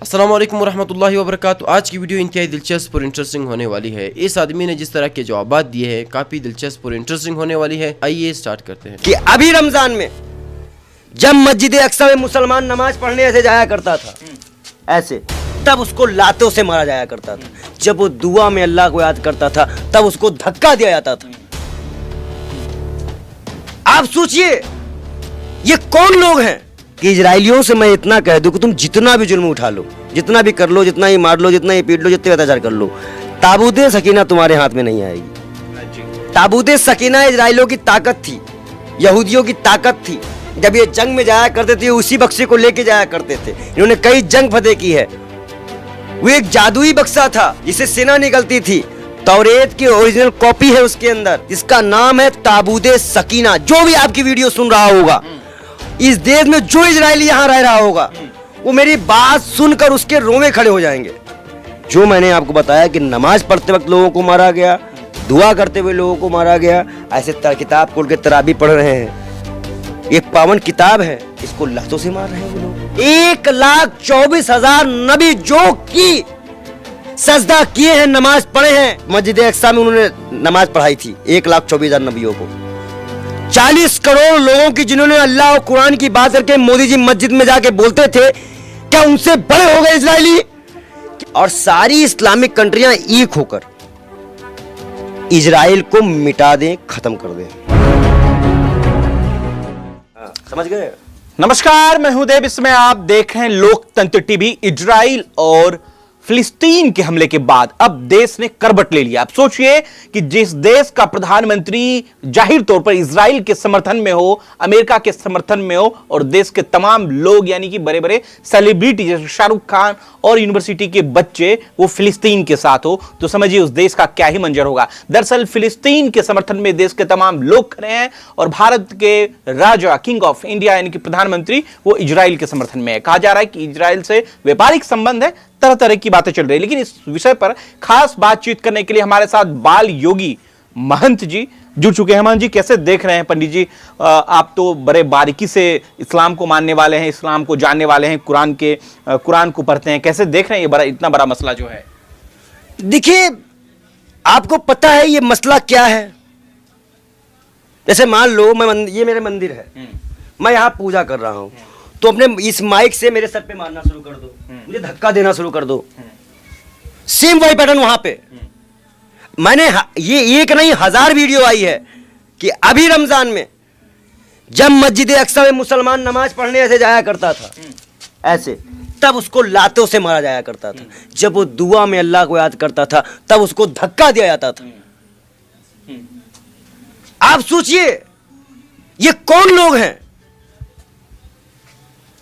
अस्सलाम वालेकुम रहमतुल्लाहि व बरकातुहू। आज की वीडियो इंतहाई दिलचस्प और इंटरेस्टिंग होने वाली है। इस आदमी ने जिस तरह के जवाब दिए हैं काफ़ी दिलचस्प और इंटरेस्टिंग होने वाली है। आइए स्टार्ट करते हैं कि अभी रमजान में जब मस्जिद अक्सा में मुसलमान नमाज पढ़ने ऐसे जाया करता था, ऐसे तब उसको लातों से मारा जाया करता था। जब वो दुआ में अल्लाह को याद करता था तब उसको धक्का दिया जाता था। आप सोचिए ये कौन लोग हैं कि इजराइलियों से मैं इतना कह दूं कि तुम जितना भी जुल्म उठा लो, जितना भी कर लो, जितना ही मार लो, जितना ही पीट लो, जितने अत्याचार कर लो, ताबूत सकीना तुम्हारे हाथ में नहीं आएगी। ताबूत सकीना इजराइलियों की ताकत थी, यहूदियों की ताकत थी। जब ये जंग में जाया करते थे उसी बक्से को लेके जाया करते थे। इन्होंने कई जंग फतेह की है। वो एक जादुई बक्सा था जिससे सेना निकलती थी। तौरेत की ओरिजिनल कॉपी है उसके अंदर, जिसका नाम है ताबूत सकीना। जो भी आपकी वीडियो सुन रहा होगा, इस देश में जो इजरायली यहाँ रह रहा होगा, वो मेरी बात सुनकर उसके रोंवे खड़े हो जाएंगे। जो मैंने आपको बताया कि नमाज पढ़ते वक्त लोगों को मारा गया, दुआ करते हुए लोगों को मारा गया, ऐसे किताब खोल के तराबी पढ़ रहे हैं। एक पावन किताब है, इसको लातों से मार रहे हैं वो लोग। 1,24,000 नबी जो की सजदा किए हैं, नमाज पढ़े हैं। मस्जिद अक्सा में उन्होंने नमाज पढ़ाई थी 1,24,000 नबियों को। 40 करोड़ लोगों की जिन्होंने अल्लाह और कुरान की बात करके मोदी जी मस्जिद में जाके बोलते थे, क्या उनसे बड़े हो गए इजरायली? और सारी इस्लामिक कंट्रियां एक होकर इजराइल को मिटा दें, खत्म कर दें। समझ गए? नमस्कार, मैं हूं देव। इसमें आप देख रहे हैं लोकतंत्र टीवी। इजराइल और फिलिस्तीन के हमले के बाद अब देश ने करवट ले लिया। आप सोचिए कि जिस देश का प्रधानमंत्री जाहिर तौर पर इजराइल के समर्थन में हो, अमेरिका के समर्थन में हो, और देश के तमाम लोग यानी कि बड़े बड़े सेलिब्रिटी जैसे शाहरुख खान और यूनिवर्सिटी के बच्चे वो फिलिस्तीन के साथ हो, तो समझिए उस देश का क्या ही मंजर होगा। दरअसल फिलिस्तीन के समर्थन में देश के तमाम लोग खड़े हैं और भारत के राजा किंग ऑफ इंडिया यानी कि प्रधानमंत्री वो इजराइल के समर्थन में है। कहा जा रहा है कि इजराइल से व्यापारिक संबंध है, तरह तरह की बातें चल रही है। लेकिन इस विषय पर खास बातचीत करने के लिए हमारे साथ बाल योगी महंत जी जुड़ चुके हैं। महंत जी, कैसे देख रहे हैं? पंडित जी, आप तो बड़े बारीकी से इस्लाम को मानने वाले हैं, इस्लाम को जानने वाले हैं, कुरान को पढ़ते हैं। कैसे देख रहे हैं ये इतना बड़ा मसला जो है? देखिए, आपको पता है ये मसला क्या है? जैसे मान लो ये मेरे मंदिर है, मैं यहाँ पूजा कर रहा हूँ, तो अपने इस माइक से मेरे सर पे मारना शुरू कर दो, मुझे धक्का देना शुरू कर दो। सेम वही पैटर्न वहां पे। मैंने ये एक नहीं 1000 वीडियो आई है कि अभी रमजान में जब मस्जिद अक्सा में मुसलमान नमाज पढ़ने ऐसे जाया करता था, ऐसे तब उसको लातों से मारा जाया करता था। जब वो दुआ में अल्लाह को याद करता था तब उसको धक्का दिया जाता था। आप सोचिए ये कौन लोग हैं?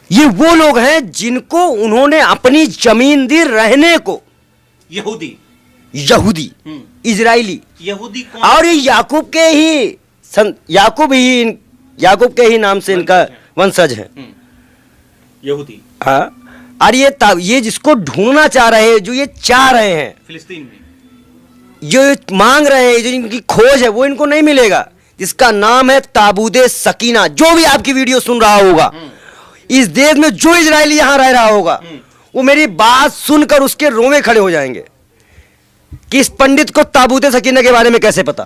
ये वो लोग हैं जिनको उन्होंने अपनी जमीन दी रहने को। यहूदी इजराइली यहूदी कौन? और ये याकूब के ही नाम से इनका वंशज है यहूदी। हाँ, और ये जिसको ढूंढना चाह रहे हैं, जो ये चाह रहे हैं फिलिस्तीन में, जो मांग रहे हैं, जो इनकी खोज है, वो इनको नहीं मिलेगा, जिसका नाम है ताबूत सकीना। जो भी आपकी वीडियो सुन रहा होगा, इस देश में जो इजरायली यहां रह रहा होगा, वो मेरी बात सुनकर उसके रोंवे खड़े हो जाएंगे कि इस पंडित को ताबूत सकीना के बारे में कैसे पता,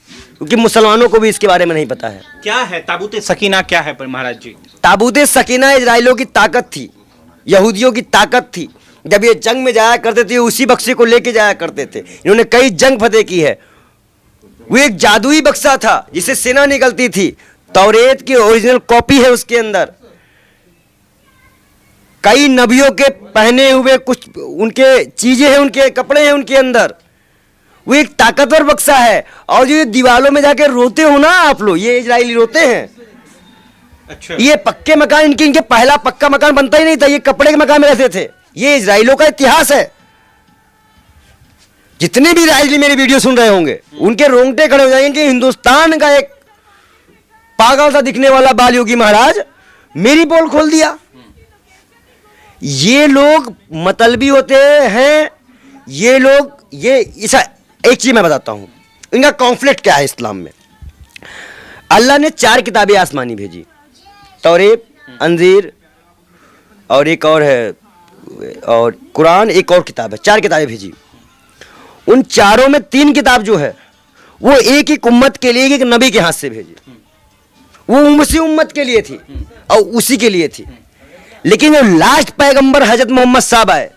क्योंकि मुसलमानों को भी इसके बारे में नहीं पता है। क्या है ताबूत सकीना? क्या है महाराज जी? ताबूत सकीना इजराइलियों की ताकत थी, यहूदियों की ताकत थी। जब ये जंग में जाया करते थे उसी बक्से को लेके जाया करते थे। इन्होंने कई जंग फतेह की है। वो एक जादुई बक्सा था जिससे सेना निकलती थी। तौरेत की ओरिजिनल कॉपी है उसके अंदर। कई नबियों के पहने हुए कुछ उनके चीजें हैं, उनके कपड़े हैं उनके अंदर। वो एक ताकतवर बक्सा है। और जो ये दीवालों में जाके रोते हो ना आप लोग, ये इजरायली रोते हैं। अच्छा। ये पक्के मकान इनके पहला पक्का मकान बनता ही नहीं था, ये कपड़े के मकान में रहते थे। ये इजराइलों का इतिहास है। जितने भी इजरायली मेरी वीडियो सुन रहे होंगे उनके रोंगटे खड़े हो जाएंगे कि हिंदुस्तान का एक पागल सा दिखने वाला बाल योगी महाराज मेरी पोल खोल दिया। ये लोग मतलबी होते हैं। ये लोग एक चीज मैं बताता हूं, इनका कॉन्फ्लिक्ट क्या है इस्लाम में। अल्लाह ने 4 किताबें आसमानी भेजी, तौरेत, अंजीर और एक और है और कुरान, एक और किताब है, 4 किताबें भेजी। उन चारों में 3 किताब जो है वो एक एक उम्मत के लिए, एक नबी के हाथ से भेजी। वो उसी उम्मत के लिए थी और उसी के लिए थी। लेकिन जो लास्ट पैगंबर हजरत मोहम्मद साहब आए,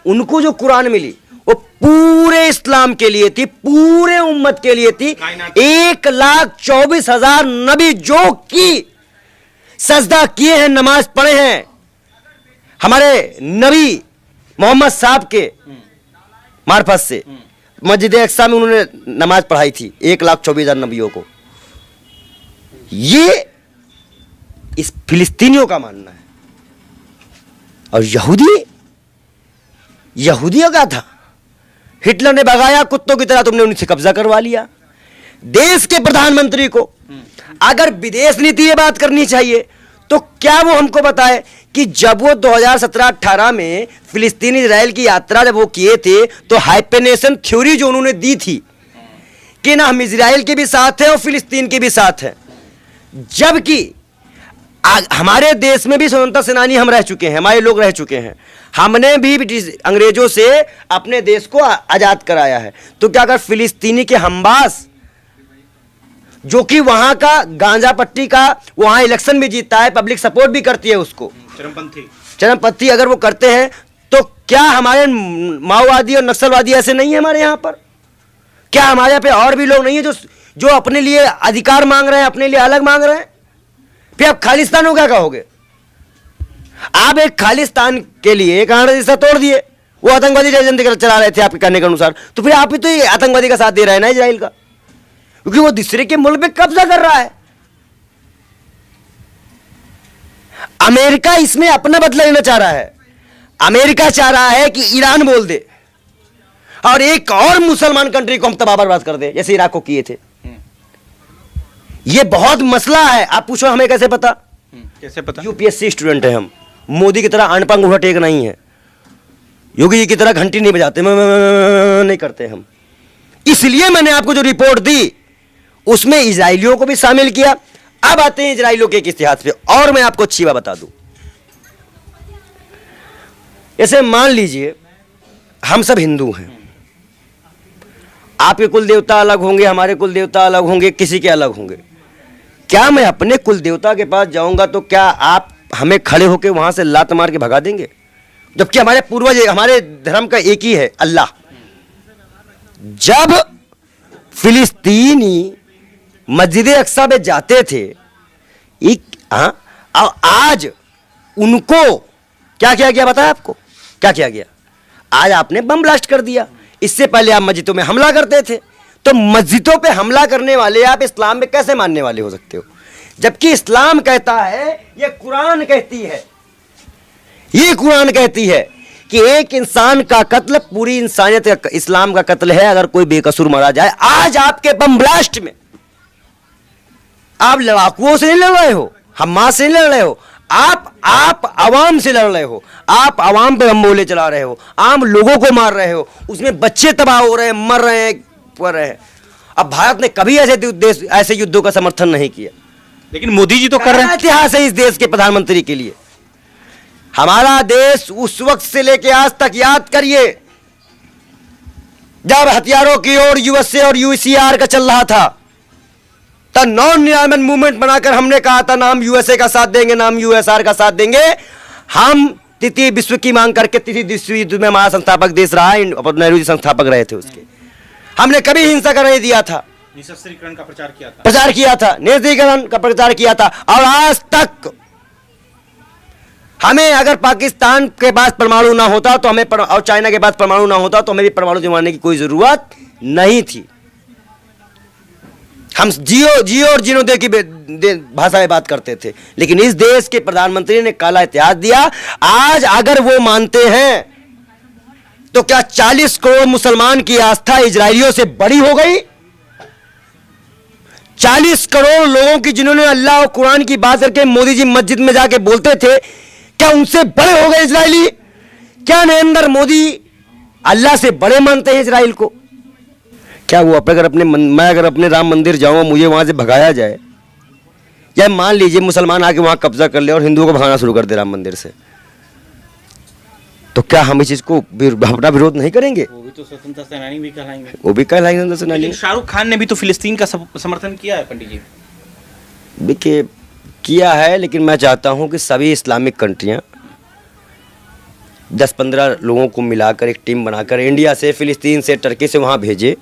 उनको जो कुरान मिली वो पूरे इस्लाम के लिए थी, पूरे उम्मत के लिए थी। 1,24,000 नबी जो की सजदा किए हैं, नमाज पढ़े हैं हमारे नबी मोहम्मद साहब के मार्फत से। मस्जिद अक्सा में उन्होंने नमाज पढ़ाई थी 1,24,000 नबियों को। ये इस फिलिस्तीनियों का मानना है। और यहूदियों का था, हिटलर ने भगाया कुत्तों की तरह, तुमने उनसे कब्जा करवा लिया। देश के प्रधानमंत्री को अगर विदेश नीति ये बात करनी चाहिए तो क्या वो हमको बताए कि जब वो 2017-18 में फिलिस्तीन इजराइल की यात्रा जब वो किए थे तो हाइपेनेशन थ्योरी जो उन्होंने दी थी कि ना हम इजराइल के भी साथ हैं और फिलिस्तीन के भी साथ हैं, जबकि हमारे देश में भी स्वतंत्रता सेनानी हम रह चुके हैं, हमारे लोग रह चुके हैं, हमने भी ब्रिटिश अंग्रेजों से अपने देश को आजाद कराया है। तो क्या अगर फिलिस्तीनी के हमबास जो कि वहां का गांजा पट्टी का वहां इलेक्शन भी जीतता है, पब्लिक सपोर्ट भी करती है उसको, चरमपंथी अगर वो करते हैं, तो क्या हमारे माओवादी और नक्सलवादी ऐसे नहीं है हमारे यहां पर? क्या हमारे यहाँ पे और भी लोग नहीं है जो अपने लिए अधिकार मांग रहे हैं, अपने लिए अलग मांग रहे हैं? फिर आप खालिस्तान को क्या कहोगे? आप एक खालिस्तान के लिए कांग्रेस रिश्ता तोड़ दिए, वो आतंकवादी एजेंडे चला रहे थे आपके कहने के अनुसार, तो फिर आप भी तो ये आतंकवादी का साथ दे रहे हैं ना इजराइल का, क्योंकि वो दूसरे के मुल्क पे कब्जा कर रहा है। अमेरिका इसमें अपना बदला लेना चाह रहा है। अमेरिका चाह रहा है कि ईरान बोल दे और एक और मुसलमान कंट्री को हम तबाह बर्बाद कर दे, जैसे इराक को किए थे। ये बहुत मसला है। आप पूछो हमें कैसे पता? कैसे पता? यूपीएससी स्टूडेंट है हम, मोदी की तरह अनपंग उठा टेक नहीं है, योगी जी की तरह घंटी नहीं बजाते, नहीं करते हम। इसलिए मैंने आपको जो रिपोर्ट दी उसमें इजराइलियों को भी शामिल किया। अब आते हैं इजराइलियों के एक इतिहास पे, और मैं आपको अच्छी बात बता दूं। ऐसे मान लीजिए हम सब हिंदू हैं, आपके कुल देवता अलग होंगे, हमारे कुल देवता अलग होंगे, किसी के अलग होंगे। क्या मैं अपने कुल देवता के पास जाऊंगा तो क्या आप हमें खड़े होकर वहां से लात मार के भगा देंगे? जबकि हमारे पूर्वज, हमारे धर्म का एक ही है, अल्लाह। जब फिलिस्तीनी मस्जिद अक्सा में जाते थे, आज उनको क्या किया गया बताया आपको? क्या किया गया? आज आपने बम ब्लास्ट कर दिया। इससे पहले आप मस्जिदों में हमला करते थे। तो मस्जिदों पे हमला करने वाले आप इस्लाम में कैसे मानने वाले हो सकते हो? जबकि इस्लाम कहता है, ये कुरान कहती है, ये कुरान कहती है कि एक इंसान का कत्ल पूरी इंसानियत का, इस्लाम का कत्ल है अगर कोई बेकसूर मारा जाए। आज आपके बम ब्लास्ट में आप लड़ाकुओं से नहीं लड़ रहे हो, हमास से नहीं लड़ रहे हो, आप आवाम से लड़ रहे हो। आप आवाम पे बम गोले चला रहे हो, आम लोगों को मार रहे हो, उसमें बच्चे तबाह हो रहे हैं, मर रहे हैं, पड़ रहे हैं। अब भारत ने कभी ऐसे युद्धों का समर्थन नहीं किया, लेकिन मोदी जी तो कर रहे हैं। इतिहास है इस देश के प्रधानमंत्री के लिए। हमारा देश उस वक्त से लेकर आज तक याद करिए जब हथियारों की ओर यूएसए और यूसीआर का चल रहा था, तब नॉन अलाइनमेंट मूवमेंट बनाकर हमने कहा था ना हम यूएसए का साथ देंगे ना हम यूएसआर का साथ देंगे। हम तृतीय विश्व की मांग करके तृतीय विश्व युद्ध में हमारा संस्थापक देश रहा है, नेहरू जी संस्थापक रहे थे उसके। हमने कभी हिंसा का नहीं दिया था, निःशस्त्रीकरण का प्रचार किया था, निःशस्त्रीकरण का प्रचार किया था। और आज तक हमें अगर पाकिस्तान के पास परमाणु ना होता तो हमें और चाइना के पास परमाणु ना होता तो हमें भी परमाणु जमाने की कोई जरूरत नहीं थी। हम जियो और जीनो दे की भाषा में बात करते थे, लेकिन इस देश के प्रधानमंत्री ने काला इतिहास दिया। आज अगर वो मानते हैं तो क्या 40 करोड़ मुसलमान की आस्था इजरायलियों से बड़ी हो गई? 40 करोड़ लोगों की जिन्होंने अल्लाह और कुरान की बात करके मोदी जी मस्जिद में जाके बोलते थे, क्या उनसे बड़े हो गए इजरायली? क्या नरेंद्र मोदी अल्लाह से बड़े मानते हैं इजराइल को? क्या वो मैं अगर अपने राम मंदिर जाऊं, मुझे वहां से भगाया जाए, या मान लीजिए मुसलमान आके वहां कब्जा कर ले और हिंदुओं को भगाना शुरू कर दे राम मंदिर से, तो क्या हम इस चीज को अपना विरोध नहीं करेंगे? वो भी तो स्वतंत्रता सेनानी भी कहलाएंगे। वो भी कहलाएंगे स्वतंत्रता सेनानी। लेकिन शाहरुख खान ने भी तो फिलिस्तीन का समर्थन किया है पंडित जी। देखिए किया है, लेकिन मैं चाहता हूं कि सभी इस्लामिक कंट्रियां 10-15 लोगों को मिलाकर एक टीम बनाकर इंडिया से, फिलिस्तीन से, टर्की से वहां भेजे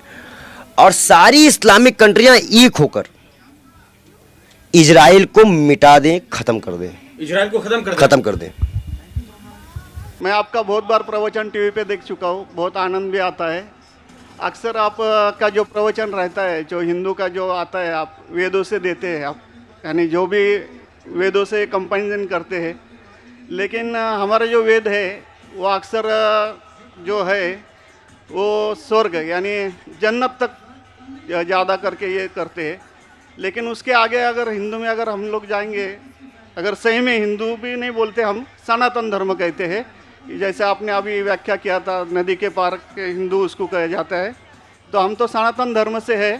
और सारी इस्लामिक कंट्रियां एक होकर इजराइल को मिटा दें, खत्म कर दें। इजराइल को खत्म कर दें। मैं आपका बहुत बार प्रवचन टीवी पे देख चुका हूँ, बहुत आनंद भी आता है। अक्सर आप का जो प्रवचन रहता है, जो हिंदू का जो आता है, आप वेदों से देते हैं, आप यानी जो भी वेदों से कंपैरिजन करते हैं। लेकिन हमारा जो वेद है वो अक्सर जो है वो स्वर्ग यानी जन्नत तक ज़्यादा करके ये करते हैं। लेकिन उसके आगे अगर हिंदू में अगर हम लोग जाएंगे, अगर सही में हिंदू भी नहीं बोलते, हम सनातन धर्म कहते हैं। जैसे आपने अभी व्याख्या किया था, नदी के पार के हिंदू उसको कहा जाता है। तो हम तो सनातन धर्म से है।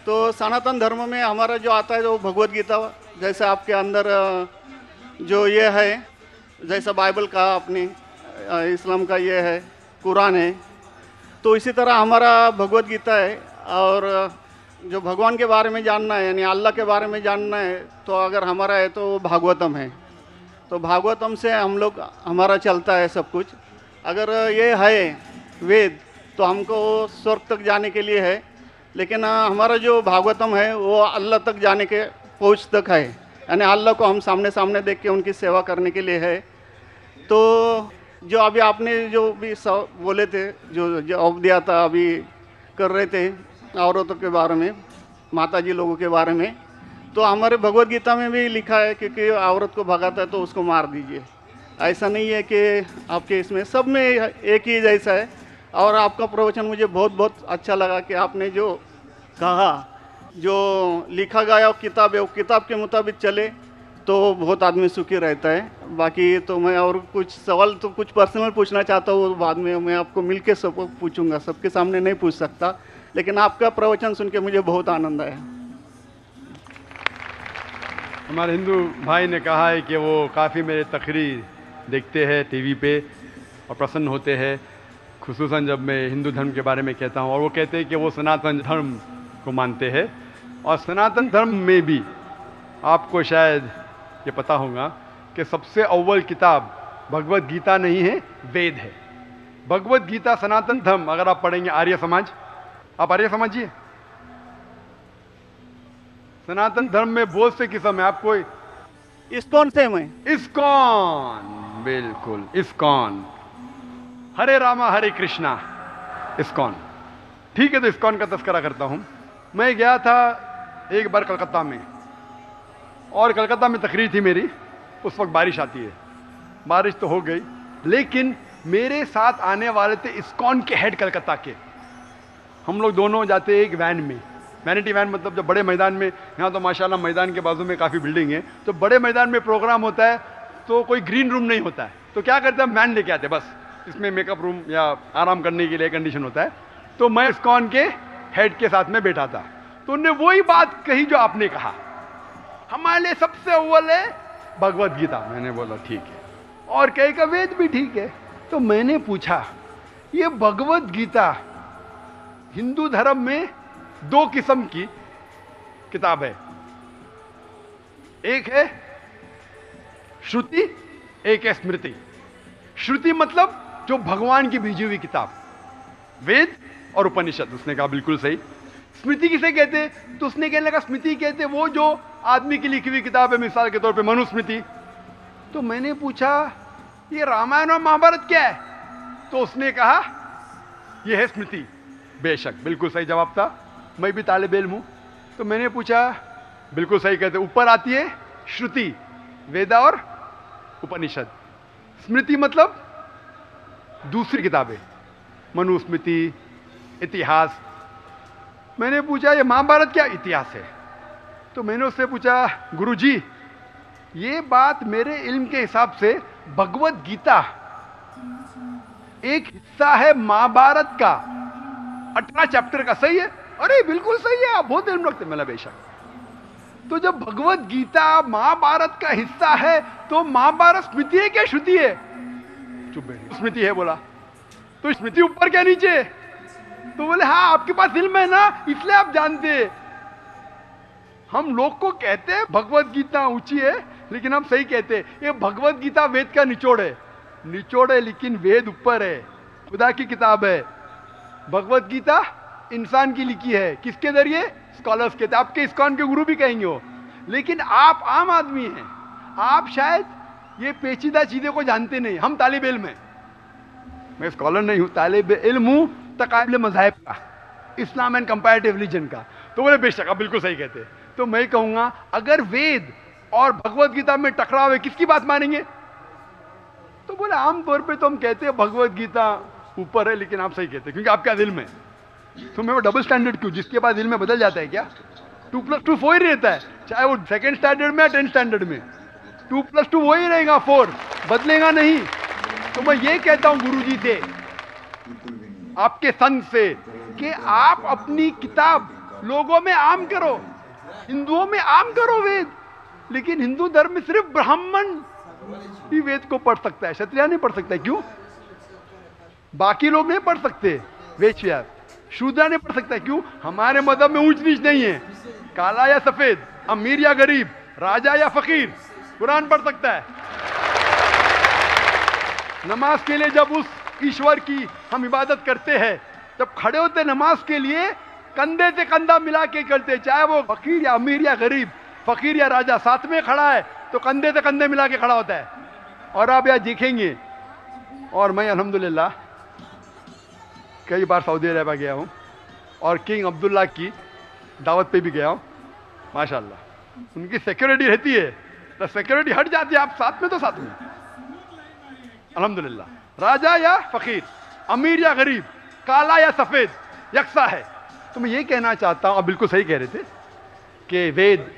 तो सनातन धर्म में हमारा जो आता है जो भगवत गीता, जैसे आपके अंदर जो ये है, जैसा बाइबल का आपने, इस्लाम का ये है, कुरान है, तो इसी तरह हमारा भगवत गीता है। और जो भगवान के बारे में जानना है यानी अल्लाह के बारे में जानना है, तो अगर हमारा है तो भागवतम है। तो भागवतम से हम लोग हमारा चलता है सब कुछ। अगर ये है वेद तो हमको स्वर्ग तक जाने के लिए है, लेकिन हमारा जो भागवतम है वो अल्लाह तक जाने के पहुँच तक है, यानी अल्लाह को हम सामने सामने देख के उनकी सेवा करने के लिए है। तो जो अभी आपने जो भी बोले थे, जो जवाब दिया था, अभी कर रहे थे औरतों के बारे में, माताजी लोगों के बारे में, तो हमारे भगवत गीता में भी लिखा है कि औरत को भगाता है तो उसको मार दीजिए। ऐसा नहीं है कि आपके इसमें सब में एक ही जैसा है। और आपका प्रवचन मुझे बहुत बहुत अच्छा लगा कि आपने जो कहा, जो लिखा गया किताब है, वो किताब के मुताबिक चले तो बहुत आदमी सुखी रहता है। बाकी तो मैं और कुछ सवाल तो कुछ पर्सनल पूछना चाहता हूँ, बाद में मैं आपको मिल के सब पूछूँगा, सबके सामने नहीं पूछ सकता। लेकिन आपका प्रवचन सुन के मुझे बहुत आनंद आया। हमारे हिंदू भाई ने कहा है कि वो काफ़ी मेरे तकरीर देखते हैं टीवी पे और प्रसन्न होते हैं, खुसूसन जब मैं हिंदू धर्म के बारे में कहता हूँ। और वो कहते हैं कि वो सनातन धर्म को मानते हैं। और सनातन धर्म में भी आपको शायद ये पता होगा कि सबसे अव्वल किताब भगवत गीता नहीं है, वेद है। भगवत गीता सनातन धर्म अगर आप पढ़ेंगे, आर्य समाज, आप आर्य समझिए, सनातन धर्म में बहुत से किस्म है। आपको इस्कॉन से मैं इस्कॉन, बिल्कुल इस्कॉन, हरे रामा हरे कृष्णा, इस्कॉन, ठीक है। तो इस्कॉन का तस्करा करता हूं। मैं गया था एक बार कलकत्ता में, और कलकत्ता में तकरीर थी मेरी। उस वक्त बारिश आती है, बारिश तो हो गई, लेकिन मेरे साथ आने वाले थे इस्कॉन के हेड कलकत्ता के। हम लोग दोनों जाते एक वैन में, वैनिटी वैन, मतलब जब बड़े मैदान में, यहाँ तो माशाल्लाह मैदान के बाजू में काफ़ी बिल्डिंग है, तो बड़े मैदान में प्रोग्राम होता है तो कोई ग्रीन रूम नहीं होता है, तो क्या करते हैं, वैन लेके आते, बस इसमें मेकअप रूम या आराम करने के लिए कंडीशन होता है। तो मैं इस्कॉन के हेड के साथ में बैठा था, तो उन्होंने वही बात कही जो आपने कहा, हमारे लिए सबसे अव्वल है भगवत गीता। मैंने बोला ठीक है, और कहीं का वेद भी ठीक है। तो मैंने पूछा, ये भगवत गीता हिंदू धर्म में दो किस्म की किताब है, एक है श्रुति, एक है स्मृति। श्रुति मतलब जो भगवान की भेजी हुई किताब, वेद और उपनिषद। उसने कहा बिल्कुल सही। स्मृति किसे कहते? तो उसने कहने लगा स्मृति कहते वो जो आदमी की लिखी हुई किताब है, मिसाल के तौर पे मनुस्मृति। तो मैंने पूछा ये रामायण और महाभारत क्या है? तो उसने कहा यह है स्मृति। बेशक बिल्कुल सही जवाब था, मैं भी तालिब इल्म हूं। तो मैंने पूछा, बिल्कुल सही कहते, ऊपर आती है श्रुति, वेद और उपनिषद। स्मृति मतलब दूसरी किताबें, मनुस्मृति, इतिहास। मैंने पूछा ये महाभारत क्या इतिहास है? तो मैंने उससे पूछा, गुरुजी ये बात मेरे इल्म के हिसाब से भगवत गीता एक हिस्सा है महाभारत का, 18 चैप्टर का, सही है? अरे बिल्कुल सही है, आप बहुत इल्म रखते। मैंने बेशक। तो जब भगवत गीता महाभारत का हिस्सा है तो महाभारत स्मृति है क्या श्रुति है? चुप बैठिए। स्मृति है बोला, तो स्मृति ऊपर क्या नीचे? तो बोले हाँ आपके पास इल्म है ना, इसलिए आप जानते। हम लोग को कहते हैं भगवत गीता ऊंची है, लेकिन हम सही कहते हैं ये भगवत गीता वेद का निचोड़ है। निचोड़ है लेकिन वेद ऊपर है, खुदा की किताब है। भगवत गीता इंसान की लिखी है, किसके जरिए? स्कॉलर्स के। आपके इस्कॉन के गुरु भी कहेंगे वो, लेकिन आप आम आदमी हैं, आप शायद ये पेचीदा चीजें को जानते नहीं। हम तालिब इल्म हैं, मैं स्कॉलर नहीं हूं, तालिब इल्म हूं तकाबिल मज़ाहिब का, इस्लाम एंड कंपैरेटिव रिलीजन का। तो बोले बेशक आप बिल्कुल सही कहते हैं। तो मैं कहूंगा अगर वेद और भगवत गीता में टकराव है, किसकी बात मानेंगे? तो बोले आमतौर पे तो हम कहते हैं भगवत गीता ऊपर है, लेकिन आप सही कहते हैं क्योंकि आपका दिल में। तो मैं वो डबल स्टैंडर्ड क्यों? जिसके बाद दिल में बदल जाता है क्या? 2+2 4 ही रहता है, चाहे वो सेकंड स्टैंडर्ड में या 10th स्टैंडर्ड में 2+2 वही रहेगा, 4 बदलेगा नहीं। तो मैं ये कहता हूं गुरुजी से, आपके संत से, कि आप अपनी किताब लोगों में आम करो, हिंदुओं में आम करो वेद। लेकिन हिंदू धर्म में सिर्फ ब्राह्मण ही वेद को पढ़ सकता है, क्षत्रिय नहीं पढ़ सकता। क्यों? बाकी लोग नहीं पढ़ सकते, वैश्य शूद्र नहीं पढ़ सकता। क्यों? हमारे मजहब में ऊंच नीच नहीं है, काला या सफेद, अमीर या गरीब, राजा या फकीर कुरान पढ़ सकता है। नमाज के लिए जब उस ईश्वर की हम इबादत करते हैं, जब खड़े होते नमाज के लिए कंधे से कंधा मिला के करते, चाहे वो फकीर या अमीर या गरीब, फकीर या राजा साथ में खड़ा है तो कंधे से कंधे मिला के खड़ा होता है। और आप यहाँ देखेंगे, और मैं अल्हम्दुलिल्लाह कई बार सऊदी अरब गया हूँ और किंग अब्दुल्ला की दावत पे भी गया हूँ, माशाल्लाह उनकी सिक्योरिटी रहती है, तो सिक्योरिटी हट जाती है, आप साथ में तो साथ में अल्हम्दुलिल्लाह। राजा या फकीर, अमीर या गरीब, काला या सफेद, यकसा है। तो मैं ये कहना चाहता हूँ, आप बिल्कुल सही कह रहे थे कि वेद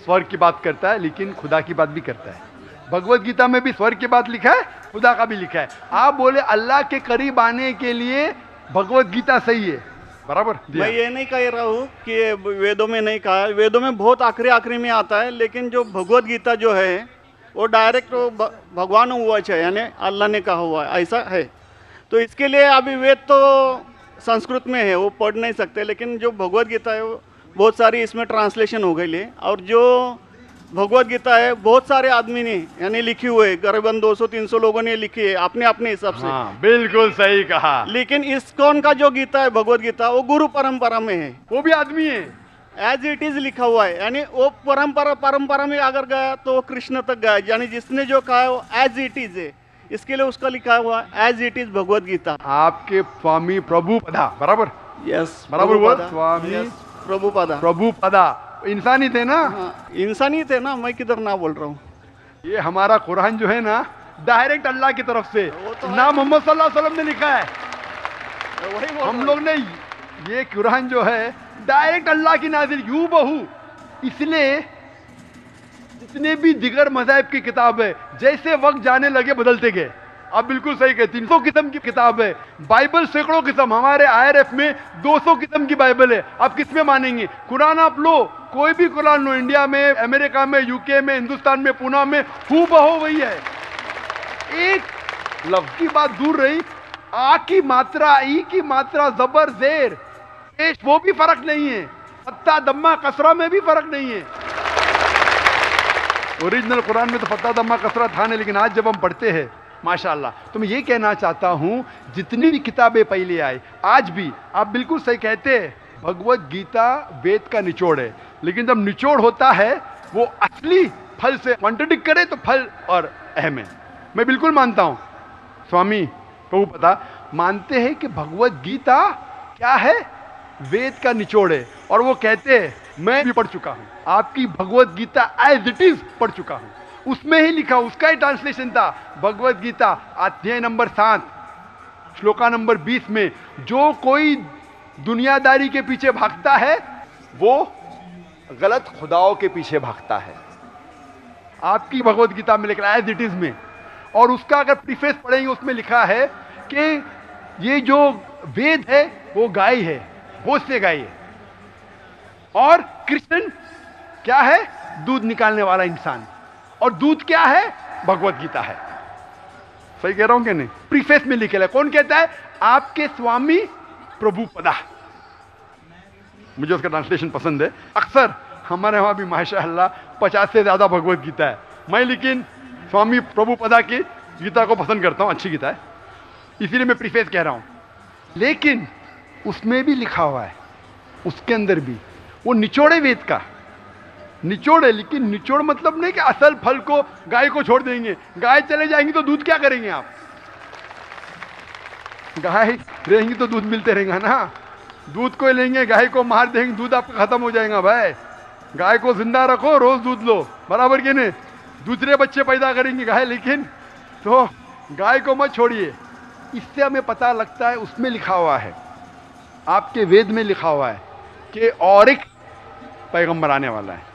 स्वर्ग की बात करता है लेकिन खुदा की बात भी करता है। भगवत गीता में भी स्वर्ग की बात लिखा है, खुदा का भी लिखा है। आप बोले अल्लाह के करीब आने के लिए भगवत गीता सही है, बराबर। मैं ये नहीं कह रहा हूँ कि ये वेदों में नहीं कहा है, वेदों में बहुत आखिरी में आता है, लेकिन जो भगवत गीता जो है वो डायरेक्ट भगवान हुआ है, यानी अल्लाह ने कहा हुआ है, ऐसा है। तो इसके लिए अभी वेद तो संस्कृत में है, वो पढ़ नहीं सकते, लेकिन जो भगवत गीता है वो बहुत सारी इसमें ट्रांसलेशन हो गई है। और जो भगवत गीता है बहुत सारे आदमी ने यानी लिखी हुई है, करीबन 200-300 लोगों ने लिखी है अपने अपने हिसाब से। हाँ, बिल्कुल सही कहा। लेकिन इस्कॉन का जो गीता है भगवत गीता वो गुरु परंपरा में है, वो भी आदमी है, एज इट इज लिखा हुआ है, यानी वो परंपरा में अगर गया तो वो कृष्ण तक गया, यानी जिसने जो कहा है वो एज इट इज है, इसके लिए उसका लिखा हुआ as it is Bhagavad Gita. आपके स्वामी प्रभुपदा, बराबर यस, बराबर बोल, स्वामी प्रभुपदा इंसानी थे ना? हाँ, इंसानी थे ना, मैं किधर ना बोल रहा हूँ। ये हमारा कुरान जो है ना डायरेक्ट अल्लाह की तरफ से, तो ना मोहम्मद सल्लल्लाहु अलैहि वसल्लम ने लिखा है। वही बोल हम लोग ने ये कुरान जो है डायरेक्ट अल्लाह की नाजिल यूं बहू। इसलिए जितने भी दिगर मज़ाहिब की किताब है, जैसे वक्त जाने लगे बदलते गए। आप बिल्कुल सही कहते, 300 किस्म की किताब है, बाइबल सैकड़ों किस्म, हमारे IRF में 200 किस्म की बाइबल है। आप किस में मानेंगे? कुरान आप लो, कोई भी कुरान लो, इंडिया में, अमेरिका में, यूके में, हिंदुस्तान में, पूना में, हूबहू वही है। एक लफ्ज की बात दूर रही, आ की मात्रा, ई की मात्रा, जबर जेर पेश, वो भी फर्क नहीं है, फत्ता दम्मा कसरा में भी फर्क नहीं है। ओरिजिनल कुरान में तो फत्ता दम्मा कसरा था नहीं, लेकिन आज जब हम पढ़ते हैं माशाल्लाह। तो मैं ये कहना चाहता हूं जितनी भी किताबें पहले आई, आज भी आप बिल्कुल सही कहते हैं, भगवत गीता वेद का निचोड़ है, लेकिन जब निचोड़ होता है वो असली फल से कॉन्ट्रडिक्ट करे तो फल और अहम है। मैं बिल्कुल मानता हूं, स्वामी प्रभुपदा मानते हैं कि भगवत गीता क्या है? वेद का निचोड़ है। और वो कहते हैं, मैं भी पढ़ चुका हूं आपकी Bhagavad Gita as it is पढ़ चुका हूं, उसमें ही लिखा, उसका ही ट्रांसलेशन था। भगवत गीता अध्याय नंबर 7 श्लोका नंबर 20 में, जो कोई दुनियादारी के पीछे भागता है वो गलत खुदाओं के पीछे भागता है। आपकी भगवत गीता में लिखा एज इट इज में, और उसका अगर प्रीफेस पढ़ेंगे उसमें लिखा है कि ये जो वेद है वो गाय है, भोज से गाय है, और कृष्ण क्या है? दूध निकालने वाला इंसान। और दूध क्या है? भगवत गीता है। सही कह रहा हूं कि नहीं? प्रीफेस में लिखे है। कौन कहता है? आपके स्वामी प्रभुपदा। मुझे उसका ट्रांसलेशन पसंद है। अक्सर हमारे वहां भी माशाअल्लाह 50 से ज्यादा भगवत गीता है। मैं लेकिन स्वामी प्रभुपदा की गीता को पसंद करता हूं, अच्छी गीता है, इसीलिए मैं प्रीफेस कह रहा हूं। लेकिन उसमें भी लिखा हुआ है, उसके अंदर भी वो निचोड़े वेद का निचोड़ है। लेकिन निचोड़ मतलब नहीं कि असल फल को गाय को छोड़ देंगे। गाय चले जाएंगी तो दूध क्या करेंगे आप? गाय रहेंगी तो दूध मिलते रहेगा ना। दूध को लेंगे, गाय को मार देंगे, दूध आपका खत्म हो जाएगा भाई। गाय को जिंदा रखो, रोज दूध लो, बराबर के नहीं? दूसरे बच्चे पैदा करेंगी गाय, लेकिन तो गाय को मत छोड़िए। इससे हमें पता लगता है, उसमें लिखा हुआ है, आपके वेद में लिखा हुआ है कि और एक पैगंबर आने वाला है।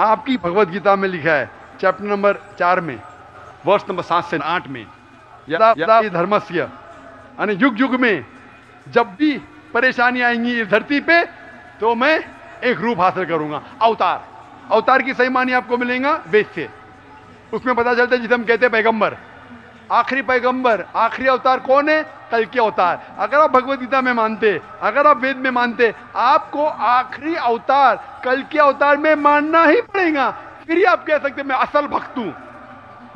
आपकी भगवत गीता में लिखा है चैप्टर नंबर 4 में वर्ष नंबर 7 से 8 में, यदा धर्मस्य, यानी युग युग में जब भी परेशानी आएंगी इस धरती पे तो मैं एक रूप हासिल करूंगा, अवतार। अवतार की सही मानी आपको मिलेगा वेद से। उसमें पता चलता है जिसे हम कहते हैं पैगंबर, आखिरी पैगंबर, आखिरी अवतार कौन है? कल के अवतार। अगर आप भगवत गीता में मानते, अगर आप वेद में मानते, आपको आखिरी अवतार कल के अवतार में मानना ही पड़ेगा। फिर ही आप कह सकते मैं असल भक्त हूं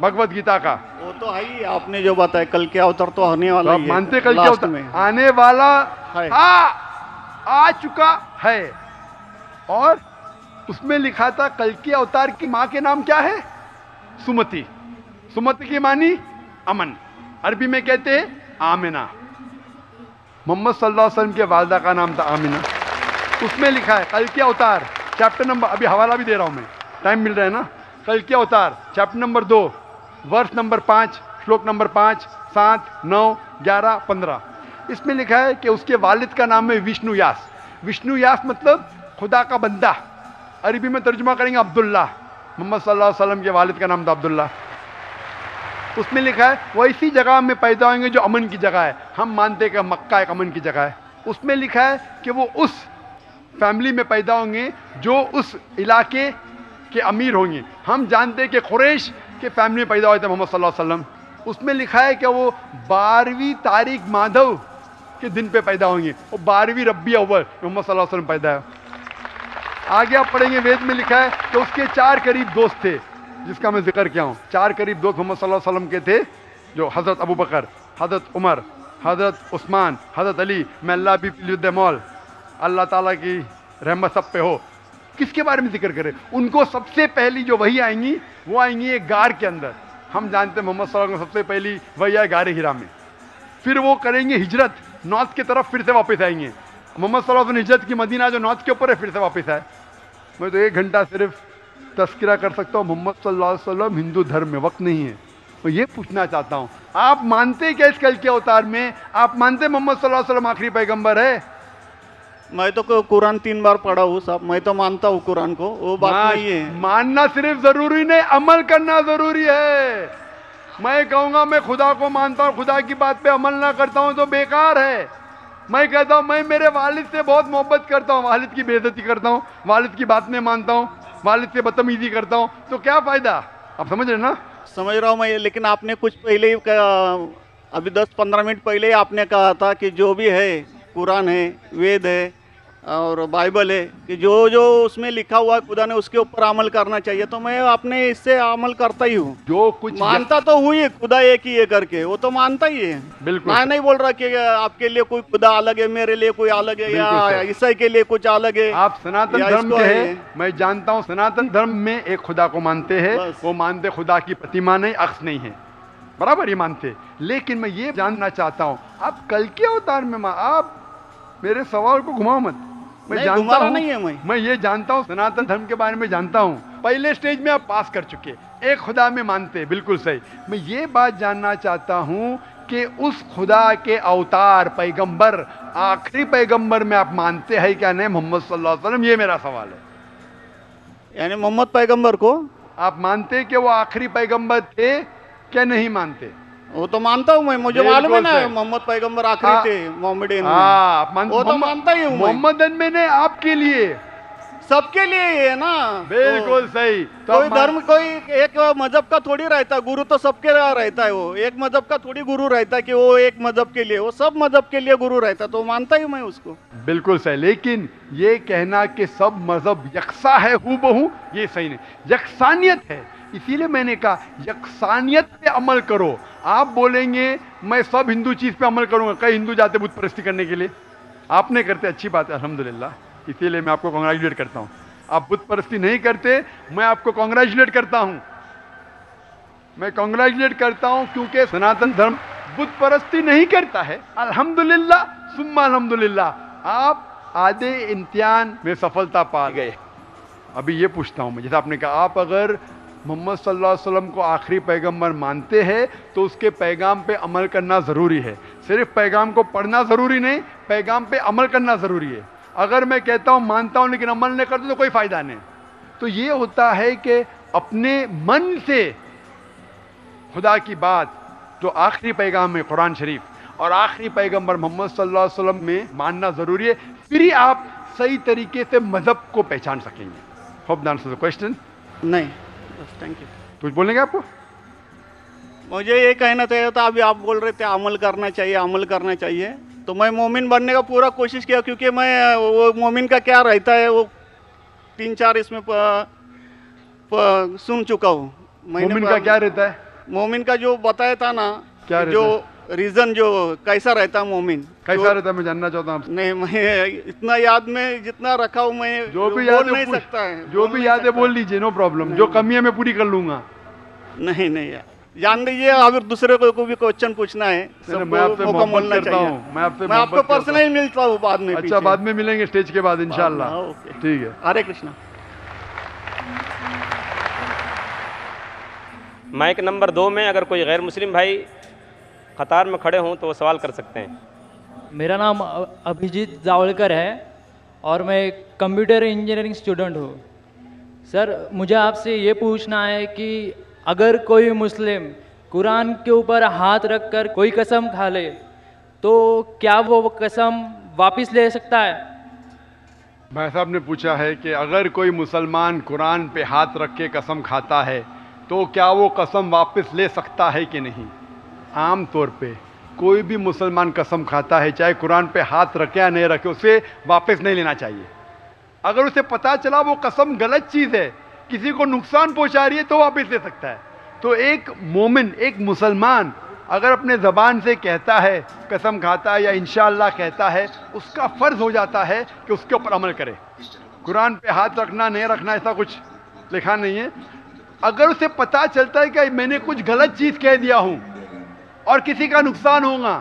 भगवत गीता का। वो तो है ही, आपने जो बताया कल के अवतार तो आने वाला तो ही आप है, मानते कल के लास्ट अवतार में आने वाला है। आ चुका है। और उसमें लिखा था कल के अवतार की मां के नाम क्या है? सुमति। सुमति की मानी अमन, अरबी में कहते हैं आमिना। मोहम्मद सल्लल्लाहु अलैहि वसल्लम के वालदा का नाम था आमिना। उसमें लिखा है कल के अवतार, चैप्टर नंबर, अभी हवाला भी दे रहा हूं मैं, टाइम मिल रहा है ना। कल के अवतार चैप्टर नंबर 2 वर्ष नंबर 5 श्लोक नंबर 5, 7, 9, 11, 15। इसमें लिखा है कि उसके वालिद का नाम है विष्णु यास। विष्णु यास मतलब खुदा का बंदा। अरबी में तर्जुमा करेंगे अब्दुल्ला। मोहम्मद सल्लल्लाहु अलैहि वसल्लम के वालिद का नाम था अब्दुल्ला। उसमें लिखा है वो इसी जगह में पैदा होंगे जो अमन की जगह है। हम मानते हैं कि मक्का एक अमन की जगह है। उसमें लिखा है कि वो उस फैमिली में पैदा होंगे जो उस इलाके के अमीर होंगे। हम जानते हैं कि कुरैश के फैमिली में पैदा हुए थे मोहम्मद सल्लल्लाहु अलैहि वसल्लम। उसमें लिखा है कि वो 12वीं तारीख माधव के दिन पे पैदा होंगे। वो 12वीं रब्बी अव्वल मोहम्मद सल्लल्लाहु अलैहि वसल्लम पैदा है। आगे आप पढ़ेंगे वेद में लिखा है कि उसके 4 करीब दोस्त थे, जिसका मैं जिक्र किया हूँ। 4 करीब दोस्त मोहम्मद सल्लल्लाहु अलैहि वसल्लम के थे, जो हज़रत अबू बकर, हज़रत उमर, हज़रत उस्मान, हज़रत अली। मैं अल्लाह भी मौल, अल्लाह ताला की रहमत सब पे हो। किसके बारे में जिक्र करें? उनको सबसे पहली जो वही आएंगी वो आएंगी एक गार के अंदर। हम जानते हैं मोहम्मद सल्लल्लाहु अलैहि वसल्लम सबसे पहली वही आए गार हिरा में। फिर वो करेंगे हिजरत, नॉर्थ की तरफ फिर से वापस आएंगे। मोहम्मद सल्लल्लाहु अलैहि वसल्लम हिजरत की मदीना जो नॉर्थ के ऊपर है, फिर से वापस आए। मैं तो 1 घंटा सिर्फ तस्करा कर सकता हूँ। मोहम्मद सल्लल्लाहु अलैहि वसल्लम हिंदू धर्म में वक्त नहीं है। मैं ये पूछना चाहता हूँ, आप मानते क्या इस कल के अवतार में? आप मानते मोहम्मद सल्लल्लाहु अलैहि वसल्लम आखिरी पैगंबर है? मैं तो कुरान 3 बार पढ़ा हूँ साहब, मैं तो मानता हूँ कुरान को, वो बात नहीं है। मानना सिर्फ जरूरी नहीं, अमल करना जरूरी है। मैं कहूंगा मैं खुदा को मानता हूँ, खुदा की बात पे अमल ना करता हूँ तो बेकार है। मैं कहता हूँ मैं मेरे वालिद से बहुत मोहब्बत करता हूँ, वालिद की बेइज्जती करता हूँ, वालिद की बात नहीं मानता हूँ, वालिद से बदतमीजी करता हूँ, तो क्या फायदा? आप समझ रहे ना? समझ रहा हूँ मैं, लेकिन आपने कुछ पहले ही अभी 10-15 मिनट पहले ही आपने कहा था कि जो भी है कुरान है, वेद है और बाइबल है, कि जो जो उसमें लिखा हुआ है खुदा ने उसके ऊपर अमल करना चाहिए। तो मैं अपने इससे अमल करता ही हूँ। जो कुछ मानता तो हुई है खुदा एक ही है करके, वो तो मानता ही है। बिल्कुल। मैं नहीं बोल रहा कि आपके लिए कोई खुदा अलग है, मेरे लिए कोई अलग है, या ईसाई के लिए कुछ अलग है। आप सनातन धर्म के हैं, मैं जानता हूँ सनातन धर्म में एक खुदा को मानते हैं। वो मानते खुदा की प्रतिमा नहीं, अक्स नहीं है, बराबर ये मानते। लेकिन मैं ये जानना चाहता हूँ, आप कल के अवतार में आप मेरे सवाल को घुमाओ मत। मैं जानता हूँ, नहीं है मैं ये जानता हूँ सनातन धर्म के बारे में जानता हूँ। पहले स्टेज में आप पास कर चुके, एक खुदा में मानते, बिल्कुल सही। मैं ये बात जानना चाहता हूँ कि उस खुदा के अवतार पैगंबर, आखिरी पैगंबर में आप मानते हैं क्या नहीं मोहम्मद सल्लल्लाहु अलैहि वसल्लम? ये मेरा सवाल है। यानी मोहम्मद पैगंबर को आप मानते कि वो आखिरी पैगंबर थे क्या नहीं मानते? वो तो मानता हूँ मैं, मुझे मालूम है ना मोहम्मद पैगंबर आखिरी थे मोहम्मदियन में। वो तो मानता ही हूँ। मोहम्मदन में ने आपके लिए सबके लिए ही है ना। बिल्कुल सही। तो कोई अब धर्म कोई एक मजहब का थोड़ी रहता है, गुरु तो सबके लिए रहता है। वो एक मजहब का थोड़ी गुरु रहता है कि वो एक मजहब के लिए, वो सब मजहब के लिए गुरु रहता है, तो मानता ही मैं उसको। बिल्कुल सही, लेकिन ये कहना कि सब मजहब यकसा है हूबहू, ये सही नहीं। यकसानियत है, इसीलिए मैंने कहा यकसानियत पे अमल करो। आप बोलेंगे मैं सब हिंदू चीज पे अमल करूंगा, कई हिंदू जाते बुत परस्ती करने के लिए, आपने करते, अच्छी बात है अल्हम्दुलिल्लाह, इसीलिए मैं आपको कांग्रेचुलेट करता हूं। आप बुत परस्ती नहीं करते, मैं आपको कांग्रेचुलेट करता हूं। मैं कांग्रेचुलेट करता हूं क्योंकि सनातन धर्म बुत परस्ती नहीं करता है। अल्हम्दुलिल्लाह सुम्मा अल्हम्दुलिल्लाह, आप आधे इम्तिहान में सफलता पा गए। अभी ये पूछता हूं मैं, जैसे आपने कहा, आप अगर मोहम्मद सल्लल्लाहु अलैहि वसल्लम को आखिरी पैगंबर मानते हैं तो उसके पैगाम पे अमल करना ज़रूरी है। सिर्फ पैगाम को पढ़ना ज़रूरी नहीं, पैगाम पे अमल करना ज़रूरी है। अगर मैं कहता हूँ मानता हूँ लेकिन अमल नहीं करता तो कोई फ़ायदा नहीं। तो ये होता है कि अपने मन से खुदा की बात जो आखिरी पैगाम है कुरान शरीफ और आखिरी पैगंबर मोहम्मद सल्लल्लाहु अलैहि वसल्लम में मानना ज़रूरी है, फिर ही आप सही तरीके से मज़हब को पहचान सकेंगे। Hope the answer the question. नहीं, थैंक यू। कुछ बोलने का आपको? मुझे ये कहना चाहिए था, अभी आप बोल रहे थे अमल करना चाहिए, अमल करना चाहिए, तो मैं मोमिन बनने का पूरा कोशिश किया, क्योंकि मैं वो मोमिन का क्या रहता है वो 3-4 इसमें सुन चुका हूँ। मोमिन का क्या रहता है? मोमिन का जो बताया था ना, क्या जो रीजन जो कैसा रहता है मोमिन, कैसा रहता है, मैं जानना चाहता हूँ। नहीं, मैं इतना याद में जितना रखा हूँ मैं जो भी बोल याद नहीं सकता है, जो भी याद है बोल लीजिए, नो प्रॉब्लम। जो कमी है मैं पूरी कर लूंगा। नहीं नहीं यार, जान लीजिए, अगर दूसरे को भी क्वेश्चन पूछना है मैं आपसे सबको मौका मोहब्बत मिलना करता चाहिए। हूँ, मैं आपसे मैं आपको मोहब्बत करता पर्सनली मिलता हूँ बाद में। अच्छा, बाद में मिलेंगे स्टेज के बाद इंशाल्लाह। ओके, ठीक है। हरे कृष्णा। माइक नंबर 2 में अगर कोई गैर मुस्लिम भाई कतार में खड़े हों तो वो सवाल कर सकते हैं। मेरा नाम अभिजीत जावलकर है और मैं कंप्यूटर इंजीनियरिंग स्टूडेंट हूँ। सर, मुझे आपसे ये पूछना है कि अगर कोई मुस्लिम कुरान के ऊपर हाथ रखकर कोई कसम खा ले तो क्या वो कसम वापस ले सकता है? भाई साहब ने पूछा है कि अगर कोई मुसलमान कुरान पे हाथ रख के कसम खाता है तो क्या वो कसम वापस ले सकता है कि नहीं। आम तौर पे कोई भी मुसलमान कसम खाता है, चाहे कुरान पे हाथ रखे या नहीं रखे, उसे वापस नहीं लेना चाहिए। अगर उसे पता चला वो कसम गलत चीज़ है, किसी को नुकसान पहुंचा रही है, तो वापस ले सकता है। तो एक मोमिन, एक मुसलमान अगर अपने ज़बान से कहता है, कसम खाता है या इंशाअल्लाह कहता है, उसका फ़र्ज़ हो जाता है कि उसके ऊपर अमल करे। कुरान पे हाथ रखना नहीं रखना ऐसा कुछ लिखा नहीं है। अगर उसे पता चलता है कि मैंने कुछ गलत चीज़ कह दिया हूँ और किसी का नुकसान होगा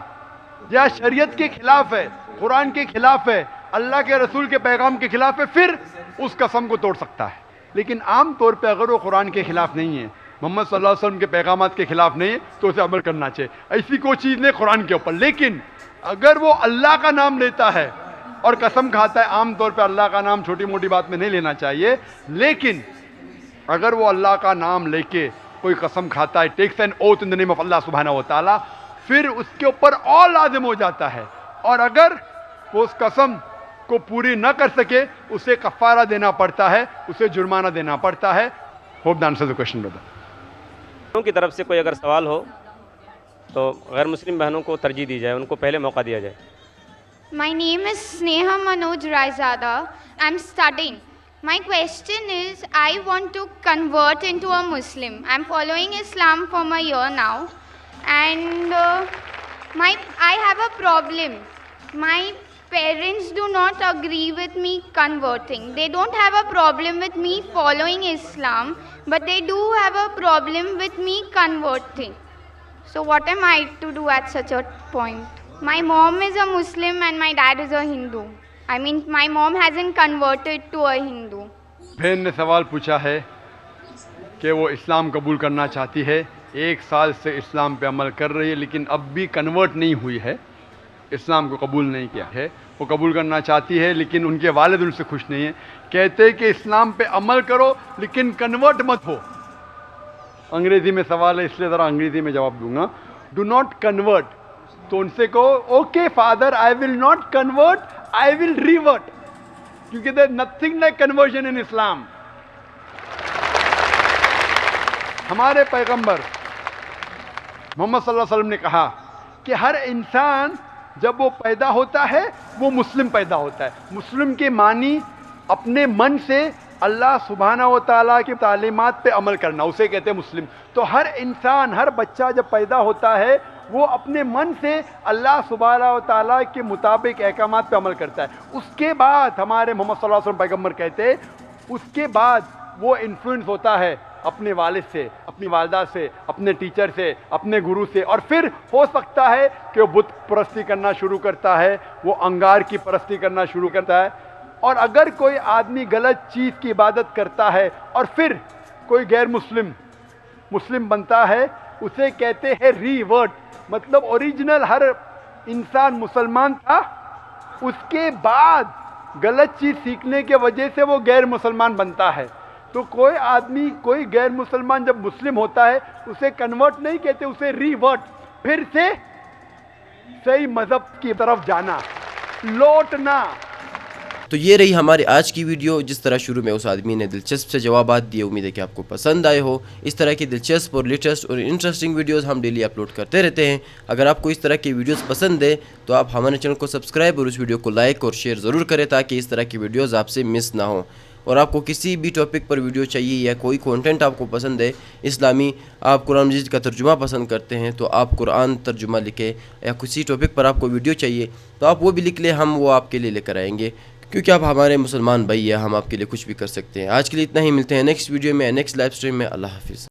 या शरीयत के खिलाफ है, कुरान के खिलाफ है, अल्लाह के रसूल के पैगाम के खिलाफ है, फिर उस कसम को तोड़ सकता है। लेकिन आम तौर पे अगर वो कुरान के खिलाफ नहीं है, मोहम्मद सल्लल्लाहु अलैहि वसल्लम के पैगामात के खिलाफ नहीं है, तो उसे अमल करना चाहिए। ऐसी कोई चीज़ नहीं कुरान के ऊपर। लेकिन अगर वो अल्लाह का नाम लेता है और कसम खाता है, आम तौर पर अल्लाह का नाम छोटी मोटी बात में नहीं लेना चाहिए, लेकिन अगर वो अल्लाह का नाम लेके कोई कसम खाता है, takes an oath in the name of Allah सुब्हानहू व तआला, फिर उसके ऊपर और लाजिम हो जाता है। और अगर वो उस कसम को पूरी न कर सके, उसे कफ़ारा देना पड़ता है, उसे जुर्माना देना पड़ता है। Hope the answer the question brother. की तरफ से कोई अगर सवाल हो तो गैर मुस्लिम बहनों को तरजीह दी जाए, उनको पहले मौका दिया जाए। My name is Sneha Manoj Raizada. I'm studying. My question is, I want to convert into a Muslim. I'm following Islam for a year now, and I have a problem. My parents do not agree with me converting. They don't have a problem with me following Islam, but they do have a problem with me converting. So what am I to do at such a point? My mom is a Muslim and my dad is a Hindu. I mean, my mom hasn't converted to a Hindu. बहन ने सवाल पूछा है कि वो इस्लाम कबूल करना चाहती है, 1 साल से इस्लाम पे अमल कर रही है, लेकिन अब भी कन्वर्ट नहीं हुई है, इस्लाम को कबूल नहीं किया है। वो कबूल करना चाहती है लेकिन उनके वालिद उनसे खुश नहीं है, कहते हैं कि इस्लाम पे अमल करो लेकिन कन्वर्ट मत हो। अंग्रेज़ी में सवाल है, इसलिए ज़रा अंग्रेज़ी में जवाब दूंगा। डू नॉट कन्वर्ट, तो उनसे कहो okay father, I will not convert, I will revert, क्योंकि there nothing like conversion in Islam. हमारे पैगंबर मोहम्मद सल्लल्लाहु अलैहि वसल्लम ने कहा कि हर इंसान जब वो पैदा होता है वो मुस्लिम पैदा होता है। मुस्लिम के मानी अपने मन से अल्लाह सुब्हाना व तआला की तालीमात पे अमल करना, उसे कहते हैं मुस्लिम। तो हर इंसान, हर बच्चा जब पैदा होता है वो अपने मन से अल्लाह सुब्हाना व तआला के मुताबिक अहकामात पे अमल करता है। उसके बाद हमारे मोहम्मद सल्लल्लाहु अलैहि वसल्लम पैगंबर कहते हैं, उसके बाद वो इन्फ्लुएंस होता है अपने वालिद से, अपनी वालदा से, अपने टीचर से, अपने गुरु से, और फिर हो सकता है कि वो बुत परस्ती करना शुरू करता है, वो अंगार की परस्ती करना शुरू करता है। और अगर कोई आदमी गलत चीज़ की इबादत करता है और फिर कोई गैर मुस्लिम बनता है, उसे कहते हैं रीवर्ट। मतलब ओरिजिनल हर इंसान मुसलमान था, उसके बाद गलत चीज़ सीखने के वजह से वो गैर मुसलमान बनता है। तो कोई आदमी, कोई गैर मुसलमान जब मुस्लिम होता है उसे कन्वर्ट नहीं कहते, उसे रीवर्ट, फिर से सही मज़हब की तरफ जाना, लौटना। तो ये रही हमारी आज की वीडियो। जिस तरह शुरू में उस आदमी ने दिलचस्प से जवाबात दिए, उम्मीद है कि आपको पसंद आए हो। इस तरह की दिलचस्प और लेटेस्ट और इंटरेस्टिंग वीडियोस हम डेली अपलोड करते रहते हैं। अगर आपको इस तरह की वीडियोस पसंद है तो आप हमारे चैनल को सब्सक्राइब और उस वीडियो को लाइक और शेयर ज़रूर करें, ताकि इस तरह की वीडियोस आपसे मिस ना हो। और आपको किसी भी टॉपिक पर वीडियो चाहिए या कोई कंटेंट आपको पसंद है इस्लामी, आप कुरान मजीद का तर्जुमा पसंद करते हैं, तो आप कुरान तर्जुमा लिखें, या किसी टॉपिक पर आपको वीडियो चाहिए तो आप वो भी लिख लें, हम वो आपके लिए लेकर आएंगे, क्योंकि आप हमारे मुसलमान भाई हैं, हम आपके लिए कुछ भी कर सकते हैं। आज के लिए इतना ही, मिलते हैं नेक्स्ट वीडियो में, नेक्स्ट लाइव स्ट्रीम में। अल्लाह हाफिज़।